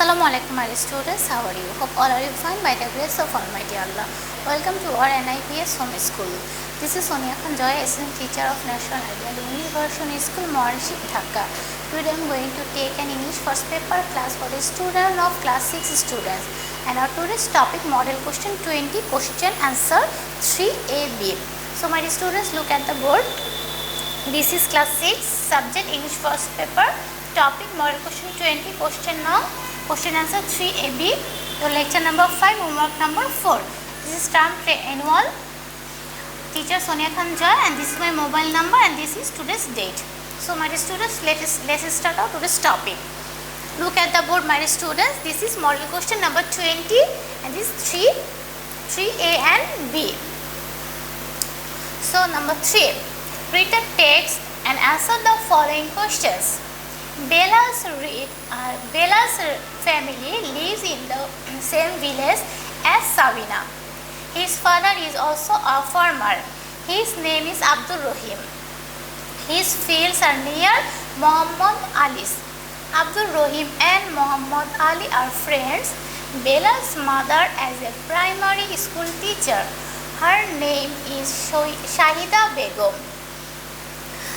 Assalamu alaikum my students, how are you? Hope all are you fine by the grace of Almighty Allah. Welcome to our NIPS home school. This is Sonia, Joya, assistant teacher of National Ideal English Version School, Moriship, Dhaka. Today I am going to take an English first paper class for the student of class 6 students. And our today's topic model question 20, question answer 3AB. So my students, look at the board. This is class 6, subject English first paper, topic model question 20, question now, question answer 3AB, your lecture number 5, homework number 4. This is term annual, teacher Sonia Joya, and this is my mobile number, and this is today's date. So my students, let's start out today's topic. Look at the board, my students. This is model question number 20, and this is 3A and B. So number 3, read the text and answer the following questions. Bella's family lives in the same village as Sabina. His father is also a farmer. His name is Abdul Rahim. His fields are near Muhammad Ali's. Abdul Rahim and Muhammad Ali are friends. Bella's mother is a primary school teacher. Her name is Shahida Begum.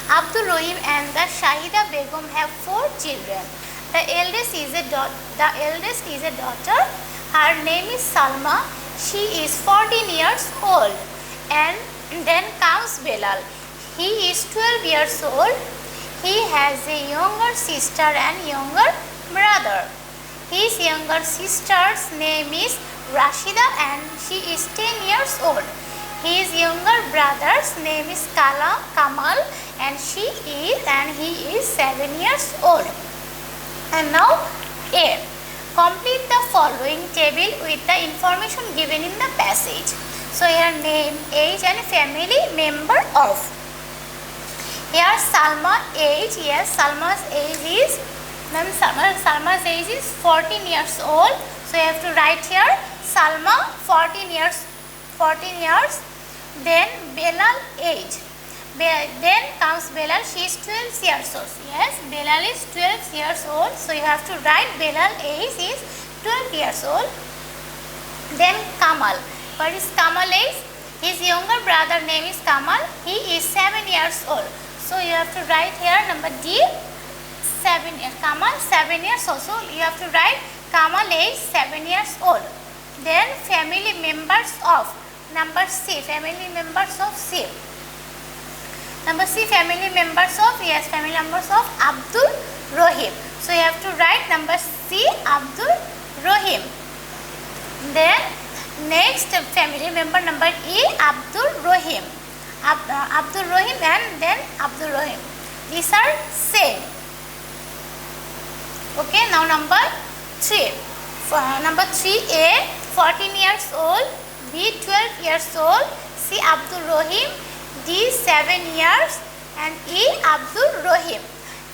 Abdul Rahim and the Shahida Begum have 4 children. The eldest is a daughter. Her name is Salma. She is 14 years old. And then comes Belal. He is 12 years old. He has a younger sister and younger brother. His younger sister's name is Rashida and she is 10 years old. His younger brother's name is Kamal and he is 7 years old. And now A. Complete the following table with the information given in the passage. So here name, age and family member of. Here Salma age, yes, Salma's age is 14 years old. So you have to write here Salma 14 years. Then Belal age. Then comes Belal, she is 12 years old. Yes, Belal is 12 years old. So you have to write Belal age is 12 years old. Then Kamal. What is Kamal age? His younger brother name is Kamal. He is 7 years old. So you have to write here number D, 7 years. Kamal 7 years old. So you have to write Kamal age 7 years old. Then family members of. Number C, family members of C. Number C, family members of, yes, family members of Abdul Rahim. So you have to write number C, Abdul Rahim. Then next family member number E, Abdul Rahim. Abdul Rahim and then Abdul Rahim. These are same. Okay, now number 3. Number 3A, 14 years old. B, 12 years old. C, Abdul Rahim. D, 7 years. And E, Abdul Rahim.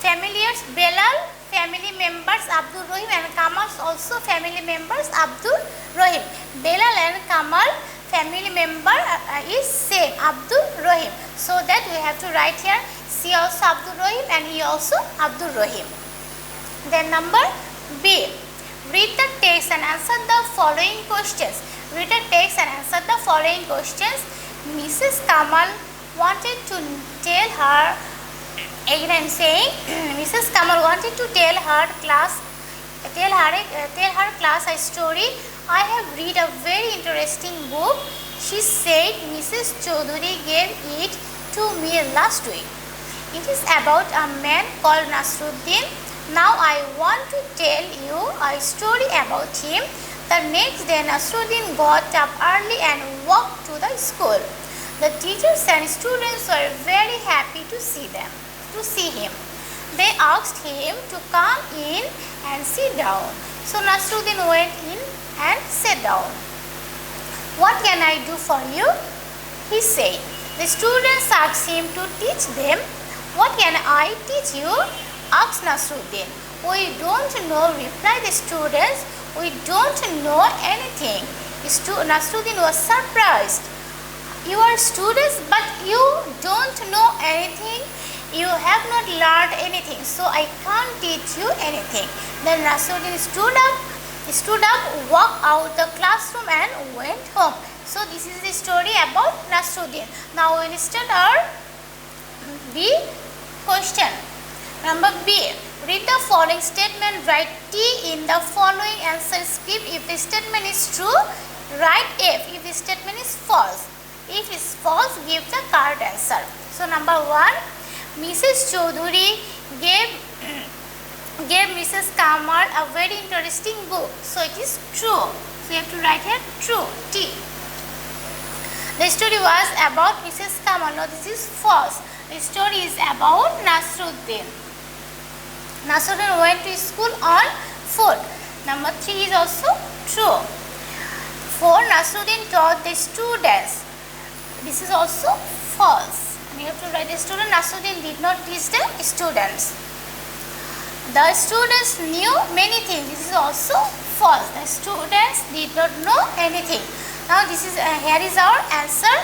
Familiars, Belal, family members Abdul Rahim, and Kamal also family members Abdul Rahim. Belal and Kamal family member is same, Abdul Rahim. So that we have to write here C also Abdul Rahim and E also Abdul Rahim. Then number B. Read the text and answer the following questions. Read the text and answer the following questions. Mrs. Kamal wanted to tell her, again I am saying, Mrs. Kamal wanted to tell her class a story. I have read a very interesting book. She said Mrs. Chaudhary gave it to me last week. It is about a man called Nasruddin. Now I want to tell you a story about him. The next day Nasruddin got up early and walked to the school. The teachers and students were very happy to see him. They asked him to come in and sit down. So Nasruddin went in and sat down. What can I do for you? He said. The students asked him to teach them. What can I teach you? Asked Nasruddin. We don't know, replied the students. We don't know anything. Nasruddin was surprised. You are students but you don't know anything. You have not learned anything, so I can't teach you anything. Then Nasruddin stood up, walked out the classroom and went home. So this is the story about Nasruddin. Now we will start our B question. Number B. Read the following statement. Write T in the following answer script. If the statement is true, write F. If the statement is false. If it is false, give the correct answer. So number 1. Mrs. Choudhury gave Mrs. Kamar a very interesting book. So it is true. So you have to write here true, T. The story was about Mrs. Kamar. No, this is false. The story is about Nasruddin. Nasruddin went to school on foot. Number 3 is also true. 4. Nasruddin taught the students. This is also false. You have to write the student. Nasruddin did not teach the students. The students knew many things. This is also false. The students did not know anything. Now this is here is our answer.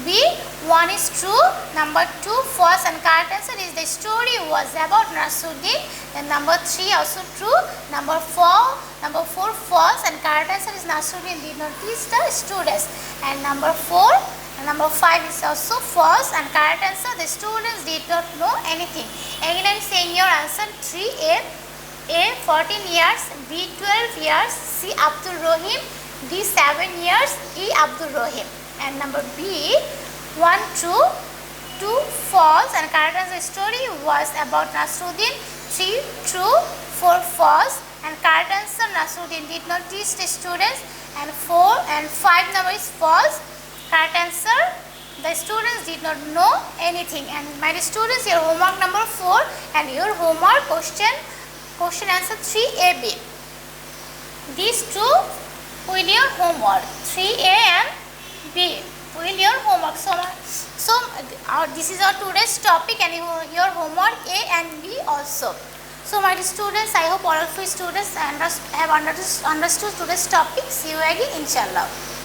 B. 1 is true. Number 2 false, and correct answer is the story was about Nasruddin. Then number 3 also true. Number 4 false, and correct answer is Nasruddin did not teach the students. And number 5 is also false, and correct answer the students did not know anything. Again I am saying your answer 3A. A 14 years, B 12 years, C Abdul Rahim, D 7 years, E Abdul Rahim. And number B 1 true, 2 false, and correct answer story was about Nasruddin. 3 true, 4 false, and correct answer Nasruddin did not teach the students. And 5 number is false. Correct answer, the students did not know anything. And my students, your homework number 4 and your homework question answer 3AB. These two will your homework, 3A and B will your homework. So this is our today's topic and your homework A and B also. So my students, I hope all of you students have understood today's topic. See you again inshallah.